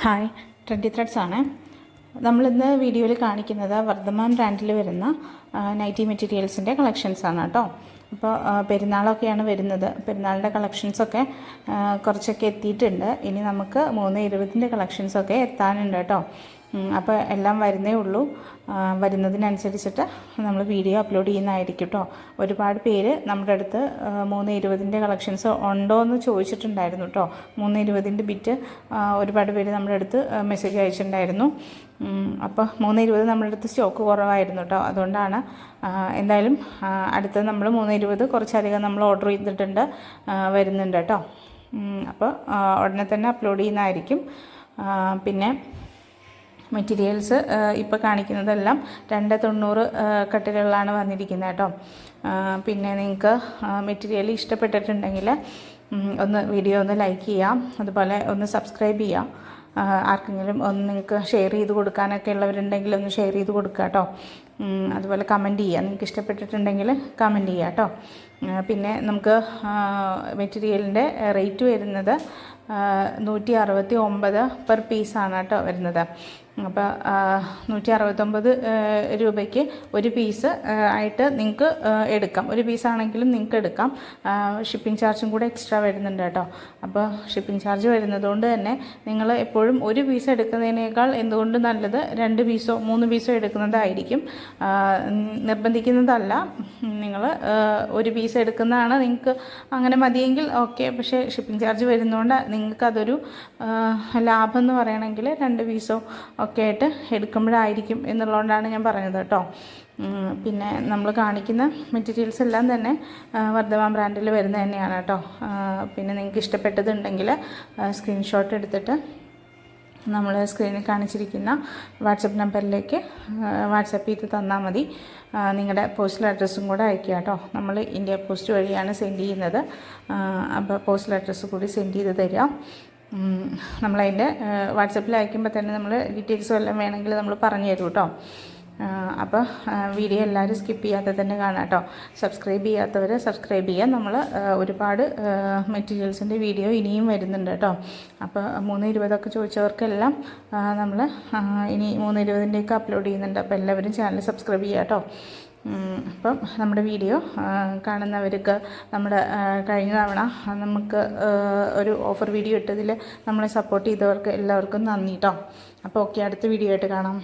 Hi, trendy threads ആണ്. നമ്മളിന്ന് വീഡിയോയിൽ കാണിക്കുന്നത് വർദ്ധമാൻ ബ്രാൻഡിൽ വരുന്ന നൈറ്റി മെറ്റീരിയൽസിൻ്റെ കളക്ഷൻസാണ് കേട്ടോ. അപ്പോൾ പെരുന്നാളൊക്കെയാണ് വരുന്നത്. പെരുന്നാളിൻ്റെ കളക്ഷൻസൊക്കെ കുറച്ചൊക്കെ എത്തിയിട്ടുണ്ട്. ഇനി നമുക്ക് 3/20 കളക്ഷൻസൊക്കെ എത്താനുണ്ട് കേട്ടോ. അപ്പോൾ എല്ലാം വരുന്നേ ഉള്ളൂ. വരുന്നതിനനുസരിച്ചിട്ട് നമ്മൾ വീഡിയോ അപ്ലോഡ് ചെയ്യുന്നതായിരിക്കും കേട്ടോ. ഒരുപാട് പേര് നമ്മുടെ അടുത്ത് 3/20 കളക്ഷൻസ് ഉണ്ടോ എന്ന് ചോദിച്ചിട്ടുണ്ടായിരുന്നു കേട്ടോ. 3/20 ബിറ്റ് ഒരുപാട് പേര് നമ്മുടെ അടുത്ത് മെസ്സേജ് അയച്ചിട്ടുണ്ടായിരുന്നു. അപ്പോൾ 3/20 നമ്മുടെ അടുത്ത് സ്റ്റോക്ക് കുറവായിരുന്നു കേട്ടോ. അതുകൊണ്ടാണ് എന്തായാലും അടുത്ത നമ്മൾ 3/20 കുറച്ചധികം നമ്മൾ ഓർഡർ ചെയ്തിട്ടുണ്ട്, വരുന്നുണ്ട് കേട്ടോ. അപ്പോൾ ഉടനെ തന്നെ അപ്ലോഡ് ചെയ്യുന്നതായിരിക്കും. പിന്നെ മെറ്റീരിയൽസ് ഇപ്പോൾ കാണിക്കുന്നതെല്ലാം 290 കട്ടിലുകളാണ് വന്നിരിക്കുന്നത് കേട്ടോ. പിന്നെ നിങ്ങൾക്ക് മെറ്റീരിയൽ ഇഷ്ടപ്പെട്ടിട്ടുണ്ടെങ്കിൽ വീഡിയോ ഒന്ന് ലൈക്ക് ചെയ്യാം, അതുപോലെ ഒന്ന് സബ്സ്ക്രൈബ് ചെയ്യാം. ആർക്കെങ്കിലും ഒന്ന് നിങ്ങൾക്ക് ഷെയർ ചെയ്ത് കൊടുക്കാനൊക്കെ ഉള്ളവരുണ്ടെങ്കിൽ ഒന്ന് ഷെയർ ചെയ്ത് കൊടുക്കുക കേട്ടോ. അതുപോലെ കമൻറ്റ് ചെയ്യുക, നിങ്ങൾക്ക് ഇഷ്ടപ്പെട്ടിട്ടുണ്ടെങ്കിൽ കമൻറ്റ് ചെയ്യുക കേട്ടോ. പിന്നെ നമുക്ക് മെറ്റീരിയലിൻ്റെ റേറ്റ് വരുന്നത് 169 പെർ പീസാണ് കേട്ടോ വരുന്നത്. അപ്പോൾ 169 രൂപയ്ക്ക് ഒരു പീസ് ആയിട്ട് നിങ്ങൾക്ക് എടുക്കാം. ഒരു പീസാണെങ്കിലും നിങ്ങൾക്ക് എടുക്കാം. ഷിപ്പിംഗ് ചാർജും കൂടെ എക്സ്ട്രാ വരുന്നുണ്ട് കേട്ടോ. അപ്പോൾ ഷിപ്പിംഗ് ചാർജ് വരുന്നതുകൊണ്ട് തന്നെ നിങ്ങൾ എപ്പോഴും ഒരു പീസ് എടുക്കുന്നതിനേക്കാൾ എന്തുകൊണ്ട് നല്ലത് 2 പീസോ 3 പീസോ എടുക്കുന്നതായിരിക്കും. നിർബന്ധിക്കുന്നതല്ല, നിങ്ങൾ ഒരു പീസ് എടുക്കുന്നതാണ് നിങ്ങൾക്ക് അങ്ങനെ മതിയെങ്കിൽ ഓക്കെ. പക്ഷേ ഷിപ്പിംഗ് ചാർജ് വരുന്നതുകൊണ്ട് നിങ്ങൾക്കതൊരു ലാഭം എന്ന് പറയണമെങ്കിൽ 2 പീസോ ഒക്കെ ആയിട്ട് എടുക്കുമ്പോഴായിരിക്കും എന്നുള്ളതുകൊണ്ടാണ് ഞാൻ പറഞ്ഞത് കേട്ടോ. പിന്നെ നമ്മൾ കാണിക്കുന്ന മെറ്റീരിയൽസ് എല്ലാം തന്നെ വർദ്ധമാൻ ബ്രാൻഡിൽ വരുന്നത് തന്നെയാണ് കേട്ടോ. പിന്നെ നിങ്ങൾക്ക് ഇഷ്ടപ്പെട്ടതുണ്ടെങ്കിൽ സ്ക്രീൻഷോട്ട് എടുത്തിട്ട് നമ്മൾ സ്ക്രീനിൽ കാണിച്ചിരിക്കുന്ന വാട്സപ്പ് നമ്പറിലേക്ക് വാട്സപ്പ് ചെയ്ത് തന്നാൽ മതി. നിങ്ങളുടെ പോസ്റ്റൽ അഡ്രസ്സും കൂടെ അയയ്ക്കുക കേട്ടോ. നമ്മൾ ഇന്ത്യ പോസ്റ്റ് വഴിയാണ് സെൻഡ് ചെയ്യുന്നത്. അപ്പോൾ പോസ്റ്റൽ അഡ്രസ്സ് കൂടി സെൻഡ് ചെയ്ത് തരിക. നമ്മളതിൻ്റെ വാട്സപ്പിൽ അയക്കുമ്പോൾ തന്നെ നമ്മൾ ഡീറ്റെയിൽസും എല്ലാം വേണമെങ്കിൽ നമ്മൾ പറഞ്ഞു തരും കേട്ടോ. അപ്പോൾ വീഡിയോ എല്ലാവരും സ്കിപ്പ് ചെയ്യാതെ തന്നെ കാണാം കേട്ടോ. സബ്സ്ക്രൈബ് ചെയ്യാത്തവർ സബ്സ്ക്രൈബ് ചെയ്യാം. നമ്മൾ ഒരുപാട് മെറ്റീരിയൽസിൻ്റെ വീഡിയോ ഇനിയും വരുന്നുണ്ട് കേട്ടോ. അപ്പോൾ 3/20 ചോദിച്ചവർക്കെല്ലാം നമ്മൾ ഇനി 3/20 അപ്ലോഡ് ചെയ്യുന്നുണ്ട്. അപ്പോൾ എല്ലാവരും ചാനൽ സബ്സ്ക്രൈബ് ചെയ്യുക കേട്ടോ. അപ്പം നമ്മുടെ വീഡിയോ കാണുന്നവർക്ക് നമ്മുടെ കഴിഞ്ഞ തവണ നമുക്ക് ഒരു ഓഫർ വീഡിയോ ഇട്ടതിൽ നമ്മളെ സപ്പോർട്ട് ചെയ്തവർക്ക് എല്ലാവർക്കും നന്ദി കേട്ടോ. അപ്പോൾ ഓക്കെ, അടുത്ത വീഡിയോ ആയിട്ട് കാണാം.